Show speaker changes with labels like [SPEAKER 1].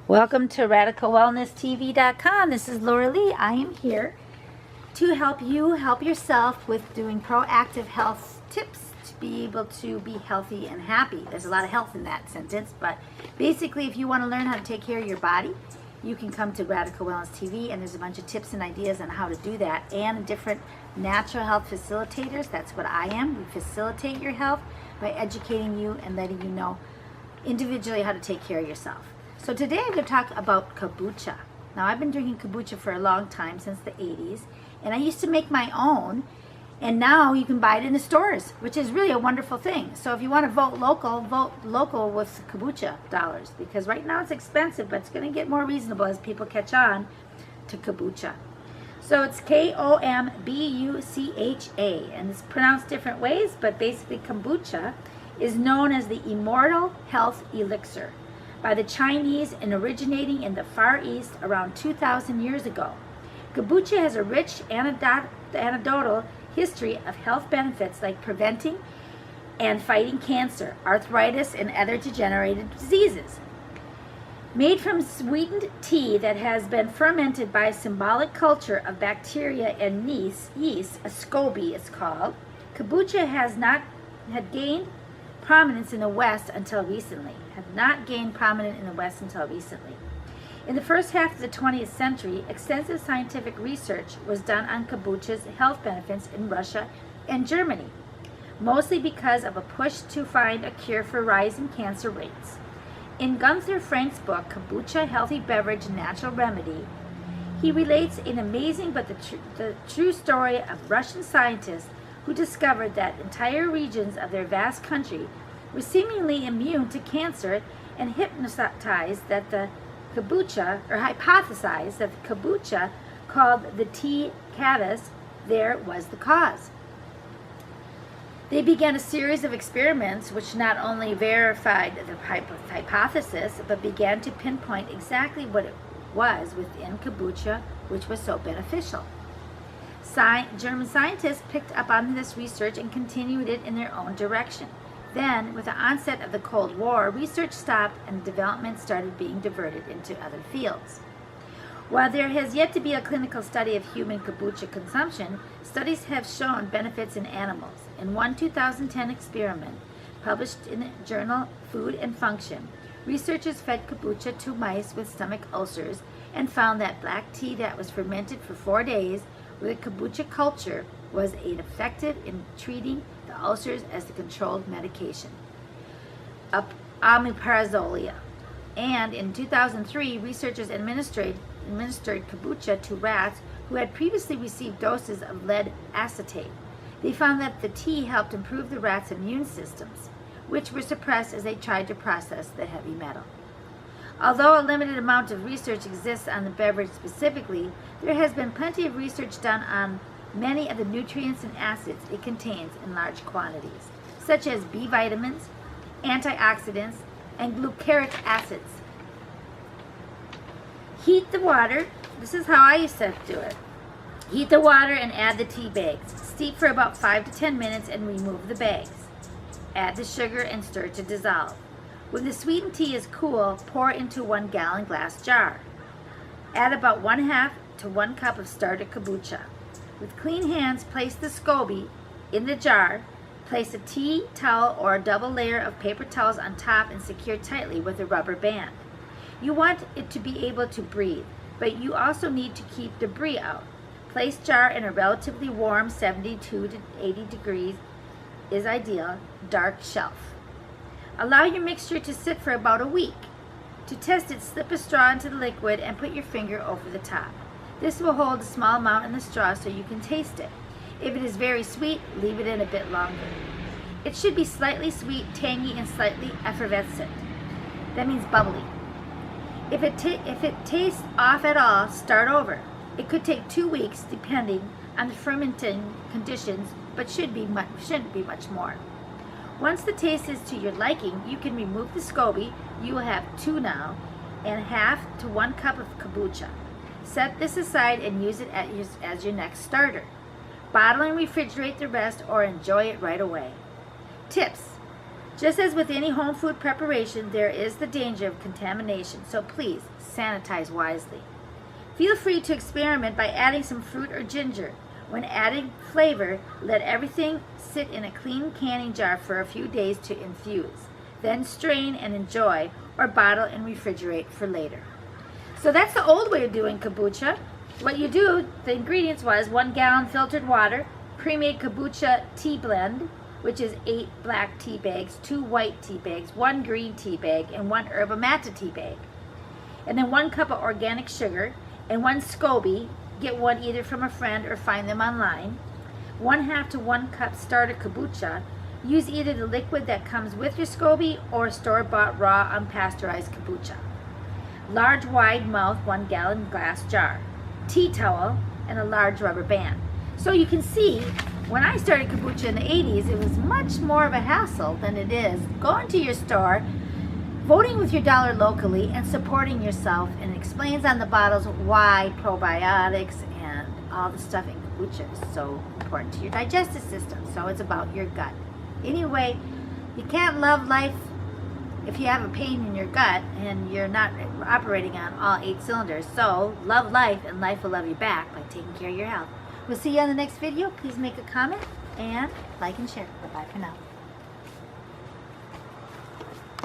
[SPEAKER 1] Welcome to radicalwellnesstv.com. This is Laura Lee. I am here to help you help yourself with doing proactive health tips to be able to be healthy and happy. There's a lot of health in that sentence, but basically if you want to learn how to take care of your body, you can come to Radical Wellness TV, and there's a bunch of tips and ideas on how to do that, and different natural health facilitators. That's what I am. We facilitate your health by educating you and letting you know individually how to take care of yourself. So today I'm going to talk about kombucha. Now, I've been drinking kombucha for a long time, since the 80s, and I used to make my own, and now you can buy it in the stores, which is really a wonderful thing. So if you want to vote local with kombucha dollars, because right now it's expensive, but it's going to get more reasonable as people catch on to kombucha. So it's Kombucha, and it's pronounced different ways, but basically kombucha is known as the immortal health elixir by the Chinese and originating in the Far East around 2,000 years ago. Kombucha has a rich anecdotal history of health benefits like preventing and fighting cancer, arthritis, and other degenerative diseases. Made from sweetened tea that has been fermented by a symbiotic culture of bacteria and yeast, a SCOBY is called, kombucha has not had gained prominence in the West until recently. In the first half of the 20th century, extensive scientific research was done on kombucha's health benefits in Russia and Germany, mostly because of a push to find a cure for rising cancer rates. In Gunther Frank's book, Kombucha, Healthy Beverage and Natural Remedy, he relates an amazing but the true story of Russian scientists who discovered that entire regions of their vast country were seemingly immune to cancer, and hypothesized that the kombucha called the tea Kvass there was the cause. They began a series of experiments which not only verified the hypothesis, but began to pinpoint exactly what it was within kombucha which was so beneficial. German scientists picked up on this research and continued it in their own direction. Then, with the onset of the Cold War, research stopped and development started being diverted into other fields. While there has yet to be a clinical study of human kombucha consumption, studies have shown benefits in animals. In one 2010 experiment published in the journal Food and Function, researchers fed kombucha to mice with stomach ulcers and found that black tea that was fermented for 4 days with a kombucha culture was effective in treating the ulcers as the controlled medication, omeprazole. And in 2003, researchers administered kombucha to rats who had previously received doses of lead acetate. They found that the tea helped improve the rats' immune systems, which were suppressed as they tried to process the heavy metal. Although a limited amount of research exists on the beverage specifically, there has been plenty of research done on many of the nutrients and acids it contains in large quantities, such as B vitamins, antioxidants, and glucaric acids. Heat the water. This is how I used to do it. Heat the water and add the tea bags. Steep for about 5 to 10 minutes and remove the bags. Add the sugar and stir to dissolve. When the sweetened tea is cool, pour into 1 gallon glass jar. Add about 1/2 to 1 cup of starter kombucha. With clean hands, place the SCOBY in the jar. Place a tea towel or a double layer of paper towels on top and secure tightly with a rubber band. You want it to be able to breathe, but you also need to keep debris out. Place jar in a relatively warm 72 to 80 degrees is ideal, dark shelf. Allow your mixture to sit for about a week. To test it, slip a straw into the liquid and put your finger over the top. This will hold a small amount in the straw so you can taste it. If it is very sweet, leave it in a bit longer. It should be slightly sweet, tangy, and slightly effervescent. That means bubbly. If it tastes off at all, start over. It could take 2 weeks depending on the fermenting conditions, but shouldn't be much more. Once the taste is to your liking, you can remove the SCOBY. You will have 2 now, and 1/2 to 1 cup of kombucha. Set this aside and use it as your next starter. Bottle and refrigerate the rest or enjoy it right away. Tips. Just as with any home food preparation, there is the danger of contamination, so please sanitize wisely. Feel free to experiment by adding some fruit or ginger. When adding flavor, let everything sit in a clean canning jar for a few days to infuse. Then strain and enjoy, or bottle and refrigerate for later. So that's the old way of doing kombucha. What you do, the ingredients was 1 gallon filtered water, pre-made kombucha tea blend, which is 8 black tea bags, 2 white tea bags, 1 green tea bag, and 1 yerba mate tea bag. And then 1 cup of organic sugar, and 1 SCOBY, get one either from a friend or find them online. 1/2 to 1 cup starter kombucha. Use either the liquid that comes with your SCOBY or store-bought raw unpasteurized kombucha. Large wide mouth 1 gallon glass jar. Tea towel, and a large rubber band. So you can see, when I started kombucha in the 80s, it was much more of a hassle than it is going to your store, voting with your dollar locally, and supporting yourself. And it explains on the bottles why probiotics and all the stuff in kombucha is so important to your digestive system. So it's about your gut. Anyway, you can't love life if you have a pain in your gut and you're not operating on all 8 cylinders. So love life, and life will love you back by taking care of your health. We'll see you on the next video. Please make a comment and like and share. Bye-bye for now.